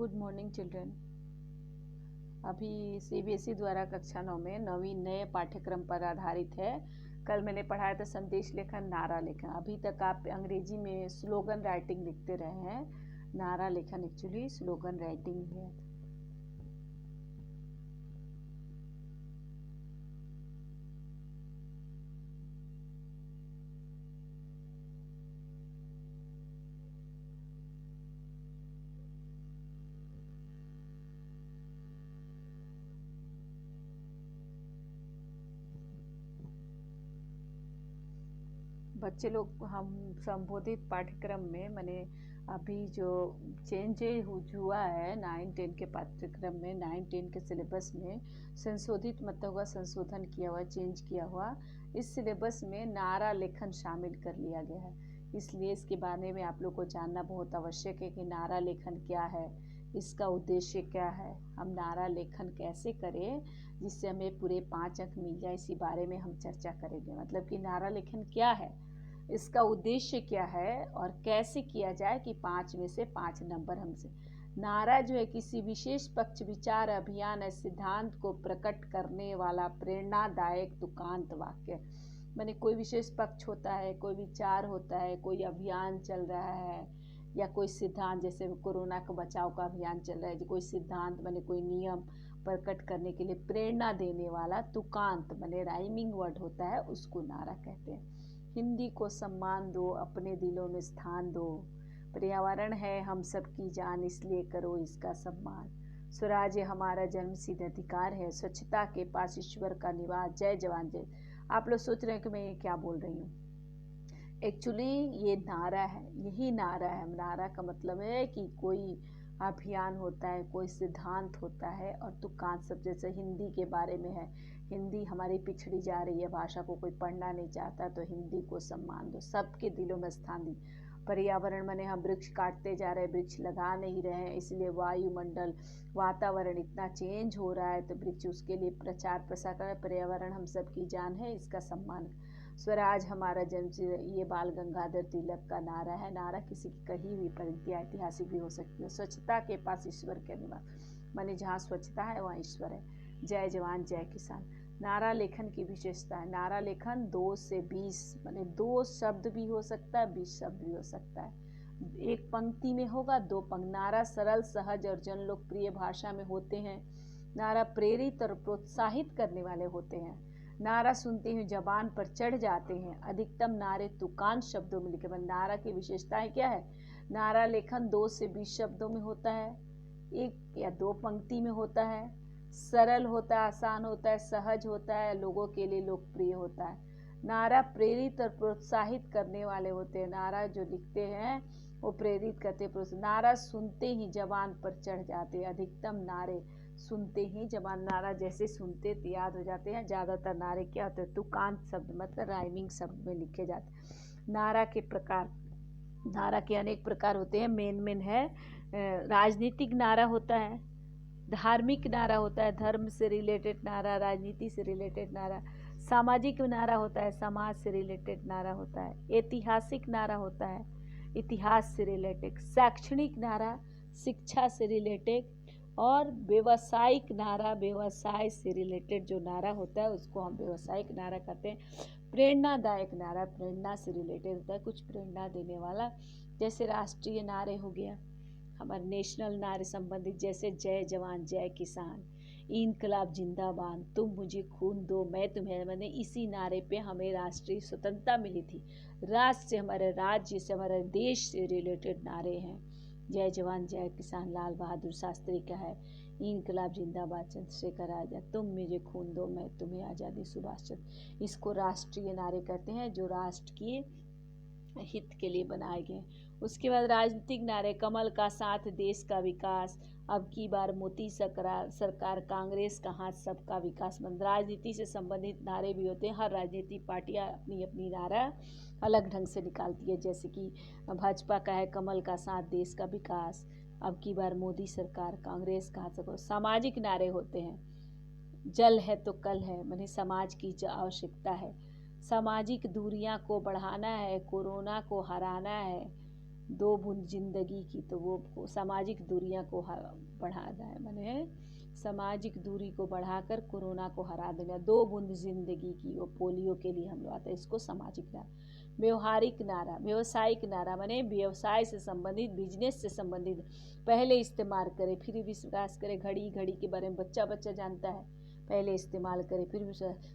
Good morning children. अभी CBSE द्वारा कक्षा 9 में नए पाठ्यक्रम पर आधारित है। कल मैंने पढ़ाया था संदेश लेखन, नारा लेखन। अभी तक आप अंग्रेजी में स्लोगन राइटिंग लिखते रहे हैं। नारा लेखन एक्चुअली स्लोगन राइटिंग है। बच्चे लोग, हम संबोधित पाठ्यक्रम में मैंने अभी जो चेंज हुआ है 9-10 के पाठ्यक्रम में, 9-10 के सिलेबस में संशोधित मतलब हुआ, संशोधन किया हुआ, चेंज किया हुआ। इस सिलेबस में नारा लेखन शामिल कर लिया गया है। इसलिए इसके बारे में आप लोग को जानना बहुत आवश्यक है कि नारा लेखन क्या है, इसका उद्देश्य क्या है, हम नारा लेखन कैसे करें जिससे हमें पूरे 5 अंक मिल जाए। इसी बारे में हम चर्चा करेंगे। मतलब कि नारा लेखन क्या है, इसका उद्देश्य क्या है और कैसे किया जाए कि 5 में से 5 नंबर हमसे। नारा जो है किसी विशेष पक्ष, विचार, अभियान या सिद्धांत को प्रकट करने वाला प्रेरणादायक तुकांत वाक्य। माने कोई विशेष पक्ष होता है, कोई विचार होता है, कोई अभियान चल रहा है या कोई सिद्धांत, जैसे कोरोना का बचाव का अभियान चल रहा है, कोई सिद्धांत माने कोई नियम प्रकट करने के लिए प्रेरणा देने वाला तुकांत माने राइमिंग वर्ड होता है, उसको नारा कहते हैं। हिंदी को सम्मान दो, अपने दिलों में स्थान दो। पर्यावरण है हम सबकी जान, इसलिए करो इसका सम्मान। स्वराज्य हमारा जन्मसिद्ध अधिकार है, स्वच्छता के पास ईश्वर का निवास, जय जवान जय। आप लोग सोच रहे हैं कि मैं ये क्या बोल रही हूँ। एक्चुअली ये नारा है, यही नारा है। नारा का मतलब है कि कोई अभियान होता है, कोई सिद्धांत होता है और तुकांत सब, जैसे हिंदी के बारे में है। हिंदी हमारी पिछड़ी जा रही है, भाषा को कोई पढ़ना नहीं चाहता, तो हिंदी को सम्मान दो, सबके दिलों में स्थान दी। पर्यावरण माने हम वृक्ष काटते जा रहे हैं, वृक्ष लगा नहीं रहे हैं, इसलिए वायुमंडल, वातावरण इतना चेंज हो रहा है, तो वृक्ष उसके लिए प्रचार प्रसार कर। पर्यावरण हम सबकी जान है, इसका सम्मान। स्वराज हमारा जन्मसिद्ध, ये बाल गंगाधर तिलक का नारा है। नारा किसी की कही हुई पंक्ति ऐतिहासिक भी हो सकती है। स्वच्छता के पास ईश्वर के निवास, माने जहाँ स्वच्छता है वहाँ ईश्वर है। जय जवान जय किसान। नारा लेखन की विशेषता है, नारा लेखन 2 से 20 माने 2 शब्द भी हो सकता है, 20 शब्द भी हो सकता है। एक पंक्ति में होगा, 2 पंक्ति। नारा सरल, सहज और जन लोकप्रिय भाषा में होते हैं। नारा प्रेरित और प्रोत्साहित करने वाले होते हैं। नारा सुनते ही जबान पर चढ़ जाते हैं। अधिकतम नारे तुकांत शब्दों में लिखे। नारा की विशेषताएं क्या है? नारा लेखन 2 से 20 शब्दों में होता है, 1 या 2 पंक्ति में होता है, सरल होता है, आसान होता है, सहज होता है, लोगों के लिए लोकप्रिय होता है। नारा प्रेरित और प्रोत्साहित करने वाले होते हैं। नारा जो लिखते हैं वो प्रेरित करते, प्रोत्साहित। नारा सुनते ही जबान पर चढ़ जाते हैं। अधिकतम नारे सुनते ही जबान, नारा जैसे सुनते तो याद हो जाते हैं। ज़्यादातर नारे क्या होते हैं? तुकांत शब्द, मतलब राइमिंग शब्द में लिखे जाते हैं। नारा के प्रकार, नारा के अनेक प्रकार होते हैं। मेन है राजनीतिक नारा होता है, धार्मिक नारा होता है, धर्म से रिलेटेड नारा, राजनीति से रिलेटेड नारा। सामाजिक नारा होता है, समाज से रिलेटेड नारा होता है। ऐतिहासिक नारा होता है, इतिहास से रिलेटेड। शैक्षणिक नारा, शिक्षा से रिलेटेड। और व्यवसायिक नारा, व्यवसाय से रिलेटेड जो नारा होता है उसको हम व्यवसायिक नारा कहते हैं। प्रेरणादायक नारा, प्रेरणा से रिलेटेड होता है, कुछ प्रेरणा देने वाला। जैसे राष्ट्रीय नारे हो गया, हमारे नेशनल नारे संबंधित, जैसे जय जवान जय किसान, इनकलाब जिंदाबाद, तुम मुझे खून दो मैं तुम्हें। मैंने इसी नारे पे हमें राष्ट्रीय स्वतंत्रता मिली थी। राष्ट्र से, हमारे राज्य से, हमारे देश से रिलेटेड नारे हैं। जय जवान जय किसान लाल बहादुर शास्त्री का है। इनकलाब जिंदाबाद चंद्रशेखर आजाद, तुम मुझे खून दो मैं तुम्हें आज़ादी सुभाष चंद्र। इसको राष्ट्रीय नारे कहते हैं, जो राष्ट्र के हित के लिए बनाए गए। उसके बाद राजनीतिक नारे, कमल का साथ देश का विकास, अब की बार मोदी सरकार, कांग्रेस का हाथ सबका विकास। मंद राजनीति से संबंधित नारे भी होते हैं। हर राजनीतिक पार्टियां अपनी अपनी नारा अलग ढंग से निकालती है। जैसे कि भाजपा का है कमल का साथ देश का विकास, अब की बार मोदी सरकार, कांग्रेस का हाथ सबका। सामाजिक नारे होते हैं, जल है तो कल है, माने समाज की जो आवश्यकता है। सामाजिक दूरियां को बढ़ाना है, कोरोना को हराना है, 2 बूंद जिंदगी की, तो वो सामाजिक दूरियां को बढ़ा रहा है, मैंने सामाजिक दूरी को बढ़ाकर कोरोना को हरा देना। 2 बूंद जिंदगी की, वो पोलियो के लिए हम लोग आता है, इसको सामाजिक नारा। व्यवहारिक नारा, व्यवसायिक नारा माने व्यवसाय से संबंधित, बिजनेस से संबंधित पहले इस्तेमाल करें फिर विश्वास करें। घड़ी घड़ी के बारे में बच्चा बच्चा जानता है, पहले इस्तेमाल करें फिर विश्वास।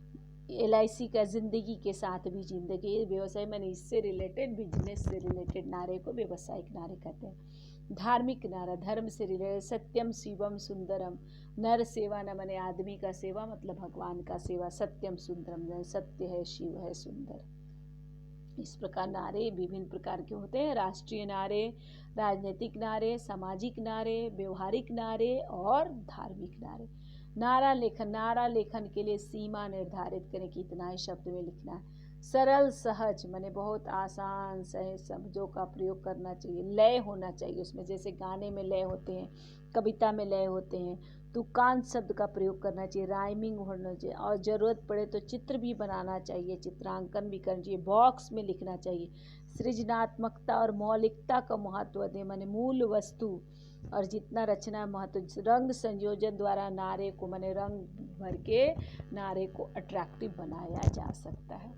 LIC का ज़िंदगी के साथ भी ज़िंदगी, व्यवसाय मैंने इससे रिलेटेड, बिजनेस से रिलेटेड नारे को व्यवसायिक नारे कहते हैं। धार्मिक नारा, धर्म से रिलेटेड, सत्यम शिवम सुंदरम, नर सेवा न माने आदमी का सेवा मतलब भगवान का सेवा, सत्यम सुंदरम सत्य है, शिव है, सुंदर। इस प्रकार नारे विभिन्न प्रकार के होते हैं, राष्ट्रीय नारे, राजनीतिक नारे, सामाजिक नारे, व्यवहारिक नारे और धार्मिक नारे। नारा लेखन, नारा लेखन के लिए सीमा निर्धारित करें कि इतना ही शब्द में लिखना है। सरल सहज माने बहुत आसान सहज शब्दों का प्रयोग करना चाहिए। लय होना चाहिए उसमें, जैसे गाने में लय होते हैं, कविता में लय होते हैं। तुकांत शब्द का प्रयोग करना चाहिए, राइमिंग होना चाहिए, और ज़रूरत पड़े तो चित्र भी बनाना चाहिए, चित्रांकन भी करना चाहिए, बॉक्स में लिखना चाहिए। सृजनात्मकता और मौलिकता का महत्व दें, माने मूल वस्तु और जितना रचना महत्व। रंग संयोजन द्वारा नारे को माने रंग भर के नारे को अट्रैक्टिव बनाया जा सकता है।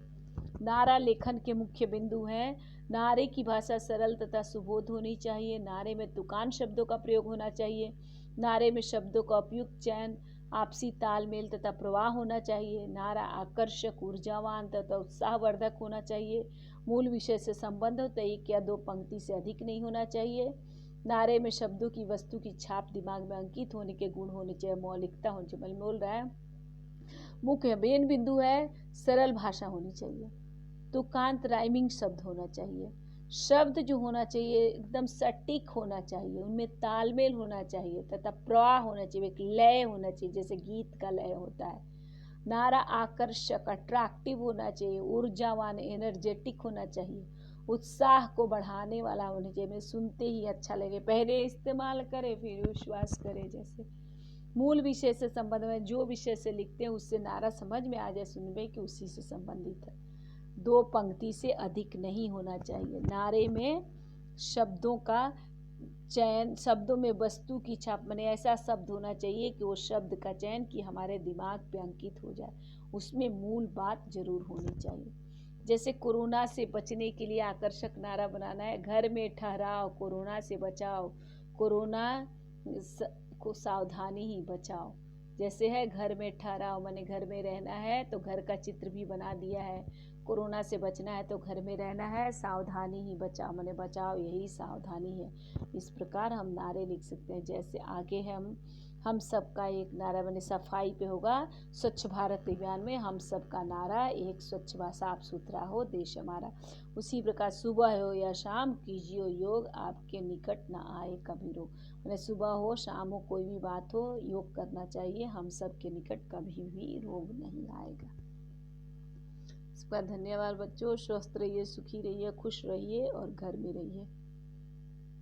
नारा लेखन के मुख्य बिंदु हैं, नारे की भाषा सरल तथा सुबोध होनी चाहिए, नारे में तुकान शब्दों का प्रयोग होना चाहिए, नारे में शब्दों का उपयुक्त चयन, आपसी तालमेल तथा प्रवाह होना चाहिए, नारा आकर्षक, ऊर्जावान तथा उत्साहवर्धक होना चाहिए, मूल विषय से संबंध होता है, 1 या 2 पंक्ति से अधिक नहीं होना चाहिए, नारे में शब्दों की वस्तु की छाप दिमाग में अंकित होने के गुण होने चाहिए, मौलिकता होनी चाहिए। बोल रहा है मुख्य मेन बिंदु है सरल भाषा होनी चाहिए, तुकांत राइमिंग शब्द होना चाहिए, शब्द जो होना चाहिए एकदम सटीक होना चाहिए, उनमें तालमेल होना चाहिए तथा प्रवाह होना चाहिए, एक लय होना चाहिए जैसे गीत का लय होता है। नारा आकर्षक अट्रैक्टिव होना चाहिए, ऊर्जावान एनर्जेटिक होना चाहिए, उत्साह को बढ़ाने वाला होना चाहिए, मैं सुनते ही अच्छा लगे, पहले इस्तेमाल करें फिर विश्वास करें। जैसे मूल विषय से संबंध में, जो विषय से लिखते हैं उससे नारा समझ में आ जाए सुनने कि उसी से संबंधित है। 2 पंक्ति से अधिक नहीं होना चाहिए। नारे में शब्दों का चयन, शब्दों में वस्तु की छाप माने ऐसा शब्द होना चाहिए कि वो शब्द का चयन कि हमारे दिमाग पे अंकित हो जाए, उसमें मूल बात जरूर होनी चाहिए। जैसे कोरोना से बचने के लिए आकर्षक नारा बनाना है, घर में ठहराओ कोरोना से बचाओ, कोरोना को सावधानी ही बचाओ। जैसे है घर में ठहराओ माने घर में रहना है, तो घर का चित्र भी बना दिया है। कोरोना से बचना है तो घर में रहना है, सावधानी ही बचाओ माने बचाओ यही सावधानी है। इस प्रकार हम नारे लिख सकते हैं। जैसे आगे है हम सबका एक नारा माने सफाई पे होगा, स्वच्छ भारत अभियान में हम सबका नारा एक स्वच्छ व साफ सुथरा हो देश हमारा। उसी प्रकार सुबह हो या शाम कीजिए योग, आपके निकट ना आए कभी रोग, मैंने सुबह हो शाम हो कोई भी बात हो योग करना चाहिए, हम सब के निकट कभी भी रोग नहीं आएगा। इसका धन्यवाद बच्चों, स्वस्थ रहिए, सुखी रहिए, खुश रहिए और घर में रहिए।